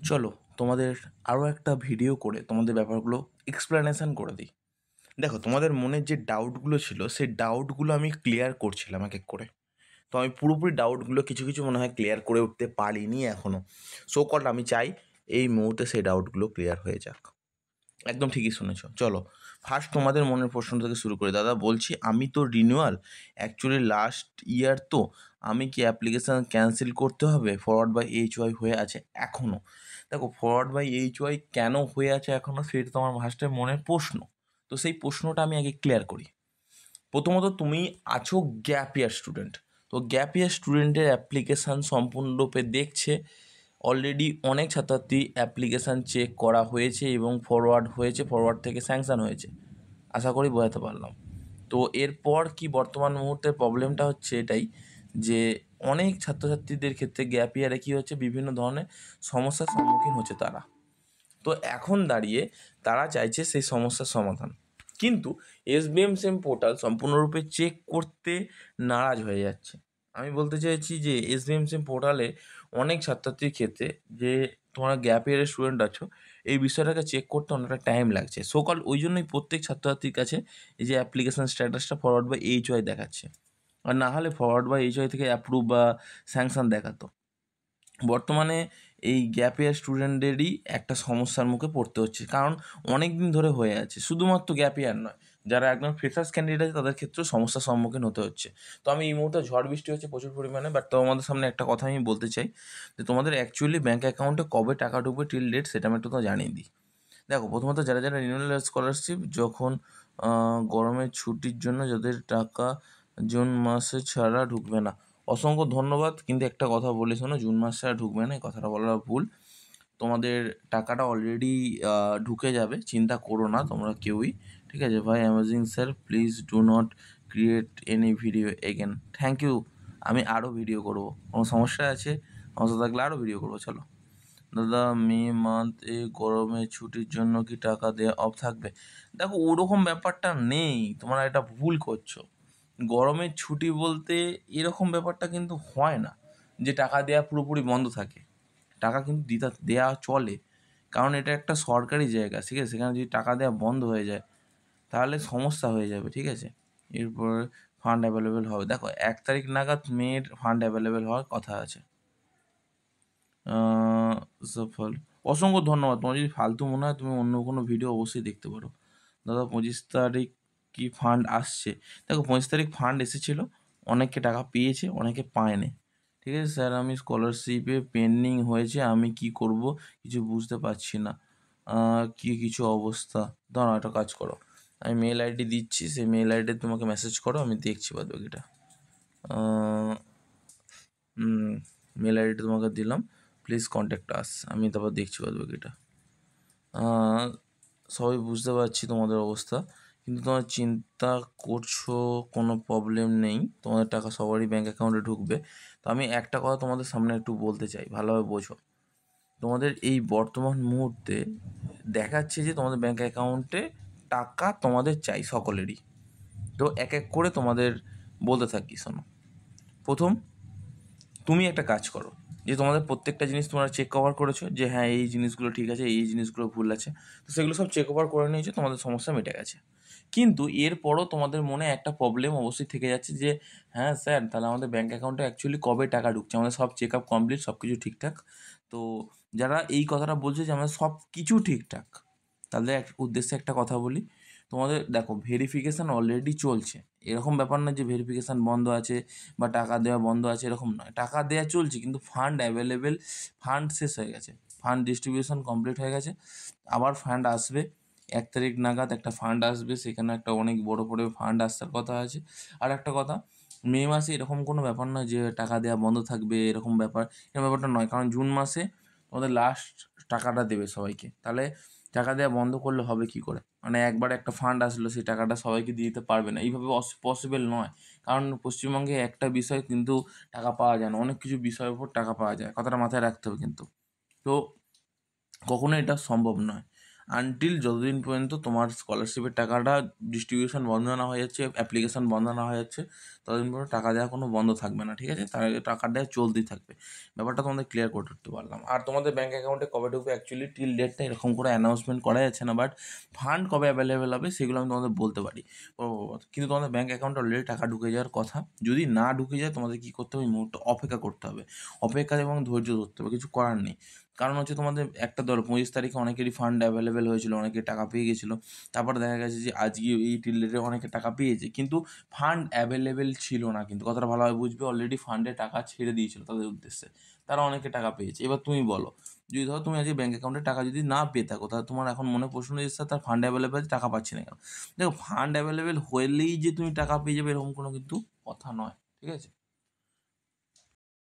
চলো তোমাদের আরও একটা ভিডিও করে তোমাদের ব্যাপারগুলো এক্সপ্লেনেশন করে দিই। দেখো, তোমাদের মনের যে ডাউটগুলো ছিল সেই ডাউটগুলো আমি ক্লিয়ার করছিলাম এক এক করে। তো আমি পুরোপুরি ডাউটগুলো কিছু কিছু মনে হয় ক্লিয়ার করে উঠতে পারিনি এখনও। সো কল্ড আমি চাই এই মুহূর্তে সেই ডাউটগুলো ক্লিয়ার হয়ে যাক। একদম ঠিকই শুনেছ। চলো ফার্স্ট তোমাদের মনের প্রশ্ন থেকে শুরু করি। দাদা বলছি, আমি তো রিনিউয়াল অ্যাকচুয়ালি লাস্ট ইয়ার, তো আমি কি অ্যাপ্লিকেশান ক্যান্সেল করতে হবে? ফরওয়ার্ড বাই এইচওয়াই হয়ে আছে এখনও। দেখো, ফরওয়ার্ড বাই এইচওয়াই কেন হয়ে আছে এখনও, সেটা তোমার ফার্স্টের মনের প্রশ্ন। তো সেই প্রশ্নটা আমি আগে ক্লিয়ার করি। প্রথমত, তুমি আছো গ্যাপ ইয়ার স্টুডেন্ট। তো গ্যাপ ইয়ার স্টুডেন্টের অ্যাপ্লিকেশান সম্পূর্ণরূপে দেখছে। অলরেডি অনেক ছাত্রছাত্রী অ্যাপ্লিকেশান চেক করা হয়েছে এবং ফরওয়ার্ড হয়েছে, ফরওয়ার্ড থেকে স্যাংশন হয়েছে। আশা করি বোঝাতে পারলাম। তো এরপর কি বর্তমান মুহূর্তের প্রবলেমটা হচ্ছে এটাই যে অনেক ছাত্রছাত্রীদের ক্ষেত্রে গ্যাপ ইয়ারে কী হচ্ছে, বিভিন্ন ধরনের সমস্যার সম্মুখীন হচ্ছে তারা। তো এখন দাঁড়িয়ে তারা চাইছে সেই সমস্যার সমাধান, কিন্তু এসবিএম সেম পোর্টাল সম্পূর্ণরূপে চেক করতে নারাজ হয়ে যাচ্ছে। আমি বলতে চাইছি যে এসবিএম সেম পোর্টালে অনেক ছাত্রছাত্রীর ক্ষেত্রে, যে তোমরা গ্যাপ ইয়ারের স্টুডেন্ট আছো, এই বিষয়টাকে চেক করতে অনেকটা টাইম লাগছে। সকাল ওই জন্যই প্রত্যেক ছাত্রছাত্রীর কাছে এই যে অ্যাপ্লিকেশান স্ট্যাটাসটা ফরওয়ার্ড বাই এইচওয়াই দেখাচ্ছে, আর না হলে ফরওয়ার্ড বাই এইচওয়াই থেকে অ্যাপ্রুভ বা স্যাংশন দেখাতো। বর্তমানে এই গ্যাপ ইয়ার স্টুডেন্টদেরই একটা সমস্যার মুখে পড়তে হচ্ছে, কারণ অনেক দিন ধরে হয়ে আছে। শুধুমাত্র গ্যাপ ইয়ার নয়, যারা একদম ফ্রেশার্স ক্যান্ডিডেট আছে তাদের ক্ষেত্রেও সমস্যার সম্মুখীন হতে হচ্ছে। তো আমি এই মুহূর্তে ঝড় বৃষ্টি হচ্ছে প্রচুর পরিমাণে, বাট তোমাদের সামনে একটা কথা আমি বলতে চাই যে তোমাদের অ্যাকচুয়ালি ব্যাঙ্ক অ্যাকাউন্টে কবে টাকা ঢুকবে টিল ডেট, সেটা আমি একটু তো জানিয়ে দিই। দেখো, প্রথমত যারা যারা রিনিউয়াল স্কলারশিপ যখন গরমের ছুটির জন্য যাদের টাকা জুন মাসে ছাড়া ঢুকবে না, অসংখ্য ধন্যবাদ। কিন্তু একটা কথা বলে শোনো, জুন মাস ছাড়া ঢুকবে না, এই কথাটা বলাটা ভুল। তোমাদের টাকাটা অলরেডি ঢুকে যাবে, চিন্তা করো না তোমরা কেউই। ঠিক আছে ভাই, amazing sir, please do not create any video again. Thank you. আমি আরও ভিডিও করবো, কোনো সমস্যা আছে সমস্যা থাকলে আরও ভিডিও করবো। চলো দাদা, মে মান্থ এ গরমের ছুটির জন্য কি টাকা দেওয়া অফ থাকবে? দেখো, ওরকম ব্যাপারটা নেই, তোমরা এটা ভুল করছো। গরমের ছুটি বলতে এরকম ব্যাপারটা কিন্তু হয় না যে টাকা দেওয়া পুরোপুরি বন্ধ থাকে। টাকা কিন্তু দেওয়া চলে, কারণ এটা একটা সরকারি জায়গা, ঠিক আছে? সেখানে যদি টাকা দেওয়া বন্ধ হয়ে যায় তাহলে সমস্যা হয়ে যাবে, ঠিক আছে? এরপর ফান্ড অ্যাভেলেবেল হবে। দেখো, 1 তারিখ নাগাদ মেয়ের ফান্ড অ্যাভেলেবেল হওয়ার কথা আছে। সফল, অসংখ্য ধন্যবাদ। তোমার যদি ফালতু মনে হয় তুমি অন্য কোনো ভিডিও অবশ্যই দেখতে পারো। দাদা 25 তারিখ কি ফান্ড আসছে? দেখো, 25 তারিখ ফান্ড এসেছিলো, অনেকে টাকা পেয়েছে, অনেকে পায়নি। ঠিক আছে স্যার, আমি স্কলারশিপে পেন্ডিং হয়েছে, আমি কি করব কিছু বুঝতে পারছি না। কি কিছু অবস্থা? দাঁড়াও, একটা কাজ করো, আমি মেল আইডি দিচ্ছি, সেই মেল আইডি তোমাকে মেসেজ করো, আমি দেখছি বাদ বাকিটা। মেল আইডিটা তোমাকে দিলাম, প্লিজ কন্ট্যাক্ট আস, আমি তারপর দেখছি বাদ বাকিটা। সবাই বুঝতে পারছি তোমাদের অবস্থা, কিন্তু তোমার চিন্তা করছো, কোনো প্রবলেম নেই, তোমাদের টাকা সবারই ব্যাঙ্ক অ্যাকাউন্টে ঢুকবে। তো আমি একটা কথা তোমাদের সামনে একটু বলতে চাই, ভালোভাবে বোঝো। তোমাদের এই বর্তমান মুহূর্তে দেখাচ্ছে যে তোমাদের ব্যাঙ্ক অ্যাকাউন্টে টাকা তোমাদের চাই সকলেরই। তো এক এক করে তোমাদের বলতে থাকি, শোনো। প্রথম, তুমি একটা কাজ করো, যে তোমাদের প্রত্যেকটা জিনিস তোমরা চেক কভার করেছো, যে হ্যাঁ এই জিনিসগুলো ঠিক আছে, এই জিনিসগুলো ভুল আছে, তো সেগুলো সব চেক ওভার করে নিয়েছো, তোমাদের সমস্যা মিটে গেছে। কিন্তু এরপরও তোমাদের মনে একটা প্রবলেম অবশ্যই থেকে যাচ্ছে যে হ্যাঁ স্যার, তাহলে আমাদের ব্যাঙ্ক অ্যাকাউন্টে অ্যাকচুয়ালি কবে টাকা ঢুকছে? আমাদের সব চেক আপ কমপ্লিট, সব কিছু ঠিকঠাক। তো যারা এই কথাটা বলছে যে আমাদের সব কিছু ঠিকঠাক, তাদের উদ্দেশ্যে একটা কথা বলি। তোমাদের দেখো, ভেরিফিকেশান অলরেডি চলছে, এরকম ব্যাপার না যে ভেরিফিকেশান বন্ধ আছে বা টাকা দেওয়া বন্ধ আছে, এরকম নয়। টাকা দেওয়া চলছে, কিন্তু ফান্ড অ্যাভেলেবেল, ফান্ড শেষ হয়ে গেছে, ফান্ড ডিস্ট্রিবিউশন কমপ্লিট হয়ে গেছে। আবার ফান্ড আসবে, 1 তারিখ নাগাদ একটা ফান্ড আসবে, সেখানে একটা অনেক বড় করে ফান্ড আসার কথা আছে। আর একটা কথা, মে মাসে এরকম কোনো ব্যাপার নয় যে টাকা দেওয়া বন্ধ থাকবে, এরকম ব্যাপারটা নয়, কারণ জুন মাসে তোমাদের লাস্ট টাকাটা দেবে সবাইকে। তাহলে টাকা দেওয়া বন্ধ করলে হবে কি করে? মানে একবার একটা ফান্ড আসলো, সেই টাকাটা সবাইকে দিয়ে দিতে পারবে না, এইভাবে পসিবল নয়। কারণ পশ্চিমবঙ্গে একটা বিষয় কিন্তু টাকা পাওয়া যায় না, অনেক কিছু বিষয়ের উপর টাকা পাওয়া যায়, কথাটা মাথায় রাখতে হবে কিন্তু। তো কখনো এটা সম্ভব নয়। আনটিল যতদিন পর্যন্ত তোমার স্কলারশিপের টাকাটা ডিস্ট্রিবিউশন বন্ধ না হয়ে যাচ্ছে, অ্যাপ্লিকেশন বন্ধ না হয়ে যাচ্ছে, ততদিন পর্যন্ত টাকা দেওয়া কোনো বন্ধ থাকবে না, ঠিক আছে? তার আগে টাকা দেওয়া চলতেই থাকবে। ব্যাপারটা তোমাদের ক্লিয়ার করতে পারলাম। আর তোমাদের ব্যাঙ্ক অ্যাকাউন্টে কবে ঢুকবে অ্যাকচুয়ালি টিল ডেটটা এরকম করে অ্যানাউন্সমেন্ট করা যাচ্ছে না, বাট ফান্ড কবে অ্যাভেলেবেল হবে সেগুলো আমি তোমাদের বলতে পারি। ও, কিন্তু তোমাদের ব্যাঙ্ক অ্যাকাউন্টে অলরেডি টাকা ঢুকে যাওয়ার কথা। যদি না ঢুকে যায় তোমাদের কী করতে হবে? এই মুহূর্তে অপেক্ষা করতে হবে, অপেক্ষা এবং ধৈর্য ধরতে হবে, কিছু করার নেই। কারণ হচ্ছে তোমাদের একটা ধরো 25 তারিখে অনেকেরই ফান্ড অ্যাভেলেবেল হয়েছিল, অনেকে টাকা পেয়ে গেছিলো। তারপরে দেখা গেছে যে আজকে এই টিল ডেটে অনেকে টাকা পেয়েছে, কিন্তু ফান্ড অ্যাভেলেবেল ছিল না। কিন্তু কথাটা ভালোভাবে বুঝবে, অলরেডি ফান্ডে টাকা ছেড়ে দিয়েছিল তাদের উদ্দেশ্যে, তারা অনেকে টাকা পেয়েছে। এবার তুমি বলো, যদি ধরো তুমি আজকে ব্যাঙ্ক অ্যাকাউন্টে টাকা যদি না পেয়ে থাকো, তাহলে তোমার এখন মনে প্রশ্ন যে স্যার তার ফান্ড অ্যাভেলেবেল টাকা পাচ্ছি না কেন? দেখো, ফান্ড অ্যাভেলেবেল হলেই যে তুমি টাকা পেয়ে যাবে এরকম কোনো কিন্তু কথা নয়, ঠিক আছে?